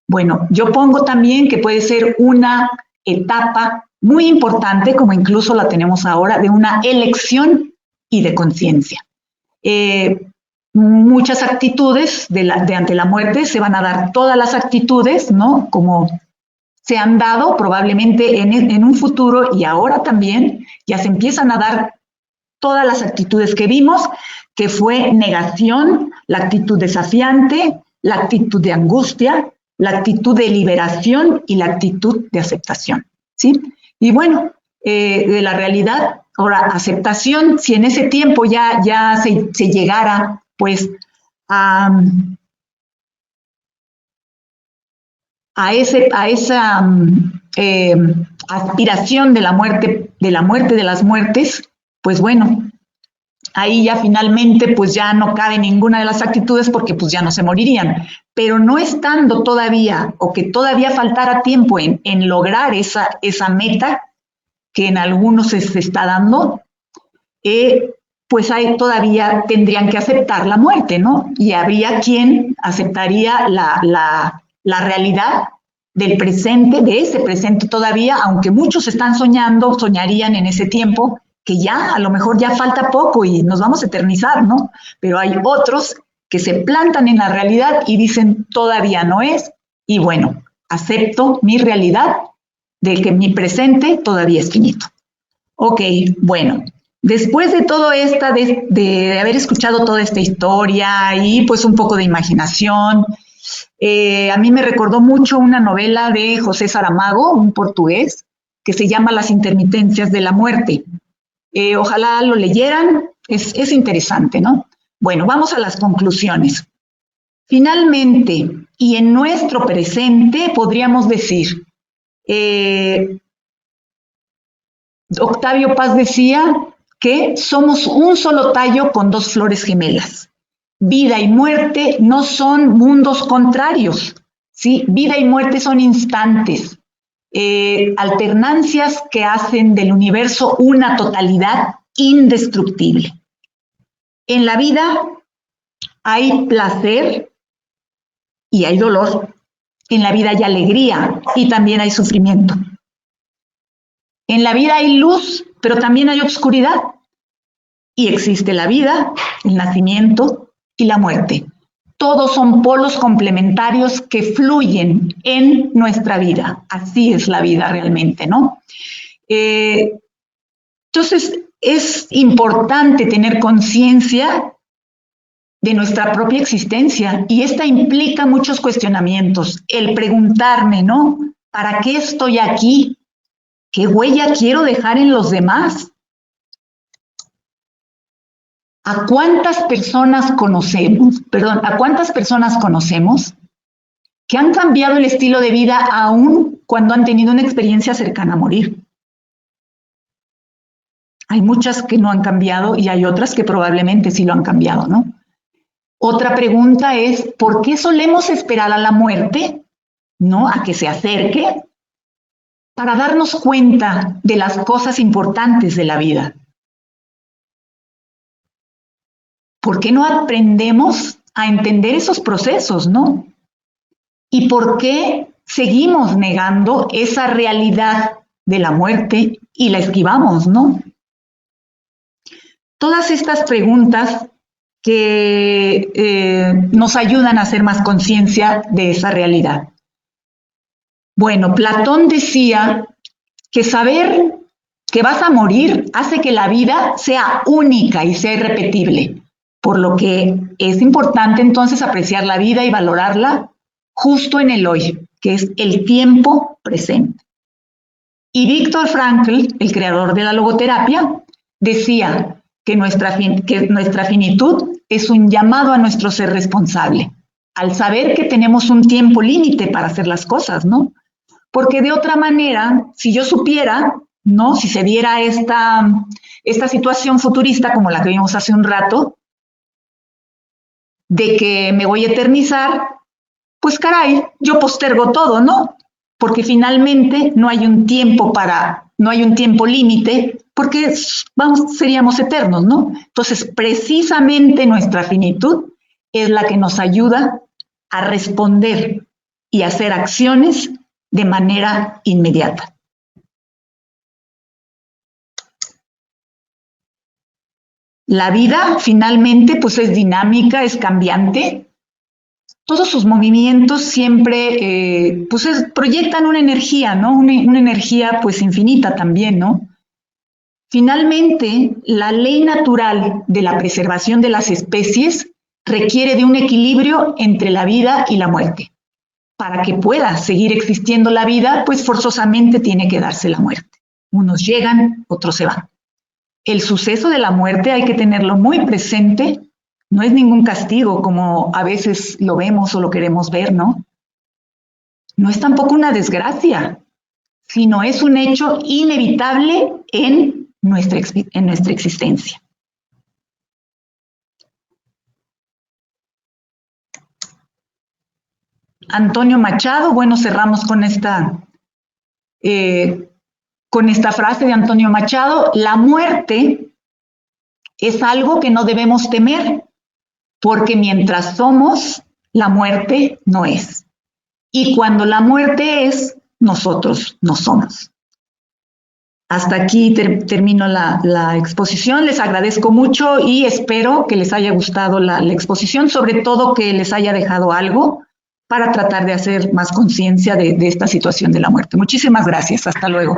Bueno, yo pongo también que puede ser una etapa muy importante, como incluso la tenemos ahora, de una elección y de conciencia. Muchas actitudes ante la muerte, se van a dar todas las actitudes, ¿no? Como se han dado probablemente en un futuro y ahora también, ya se empiezan a dar todas las actitudes que vimos, que fue negación, la actitud desafiante, la actitud de angustia, la actitud de liberación y la actitud de aceptación, ¿sí? Y bueno, de la realidad, ahora, aceptación, si en ese tiempo ya se llegara, pues, a esa aspiración de la muerte de las muertes, pues bueno, ahí ya finalmente pues ya no cabe ninguna de las actitudes porque pues ya no se morirían. Pero no estando todavía o que todavía faltara tiempo en lograr esa meta que en algunos se está dando, pues ahí todavía tendrían que aceptar la muerte, ¿no? Y habría quien aceptaría la realidad del presente, de ese presente todavía, aunque muchos están soñarían en ese tiempo, que ya a lo mejor ya falta poco y nos vamos a eternizar, ¿no? Pero hay otros que se plantan en la realidad y dicen todavía no es, y bueno, acepto mi realidad de que mi presente todavía es finito. Ok, bueno, después de todo esto, de haber escuchado toda esta historia y pues un poco de imaginación, a mí me recordó mucho una novela de José Saramago, un portugués, que se llama Las intermitencias de la muerte. Ojalá lo leyeran, es interesante, ¿no? Bueno, vamos a las conclusiones. Finalmente, y en nuestro presente, podríamos decir, Octavio Paz decía que somos un solo tallo con dos flores gemelas. Vida y muerte no son mundos contrarios, ¿sí? Vida y muerte son instantes, alternancias que hacen del universo una totalidad indestructible. En la vida hay placer y hay dolor. En la vida hay alegría y también hay sufrimiento. En la vida hay luz, pero también hay oscuridad. Y existe la vida, el nacimiento y la muerte. Todos son polos complementarios que fluyen en nuestra vida. Así es la vida realmente, ¿no? Entonces, es importante tener conciencia de nuestra propia existencia y esta implica muchos cuestionamientos. El preguntarme, ¿no? ¿Para qué estoy aquí? ¿Qué huella quiero dejar en los demás? ¿A cuántas personas conocemos que han cambiado el estilo de vida aún cuando han tenido una experiencia cercana a morir? Hay muchas que no han cambiado y hay otras que probablemente sí lo han cambiado, ¿no? Otra pregunta es, ¿por qué solemos esperar a la muerte, ¿no? A que se acerque para darnos cuenta de las cosas importantes de la vida? ¿Por qué no aprendemos a entender esos procesos, no? ¿Y por qué seguimos negando esa realidad de la muerte y la esquivamos, no? Todas estas preguntas que nos ayudan a hacer más conciencia de esa realidad. Bueno, Platón decía que saber que vas a morir hace que la vida sea única y sea irrepetible. Por lo que es importante entonces apreciar la vida y valorarla justo en el hoy, que es el tiempo presente. Y Viktor Frankl, el creador de la logoterapia, decía que nuestra finitud es un llamado a nuestro ser responsable, al saber que tenemos un tiempo límite para hacer las cosas, ¿no? Porque de otra manera, si yo supiera, ¿no? Si se diera esta situación futurista como la que vimos hace un rato, de que me voy a eternizar, pues caray, yo postergo todo, ¿no? Porque finalmente no hay un tiempo límite, porque seríamos eternos, ¿no? Entonces, precisamente nuestra finitud es la que nos ayuda a responder y hacer acciones de manera inmediata. La vida finalmente pues es dinámica, es cambiante. Todos sus movimientos siempre proyectan una energía, ¿no? Una energía pues infinita también, ¿no? Finalmente, la ley natural de la preservación de las especies requiere de un equilibrio entre la vida y la muerte. Para que pueda seguir existiendo la vida, pues forzosamente tiene que darse la muerte. Unos llegan, otros se van. El suceso de la muerte hay que tenerlo muy presente, no es ningún castigo como a veces lo vemos o lo queremos ver, ¿no? No es tampoco una desgracia, sino es un hecho inevitable en nuestra existencia. Antonio Machado, bueno, cerramos con esta frase de Antonio Machado: la muerte es algo que no debemos temer, porque mientras somos, la muerte no es. Y cuando la muerte es, nosotros no somos. Hasta aquí termino la exposición. Les agradezco mucho y espero que les haya gustado la exposición, sobre todo que les haya dejado algo para tratar de hacer más conciencia de esta situación de la muerte. Muchísimas gracias. Hasta luego.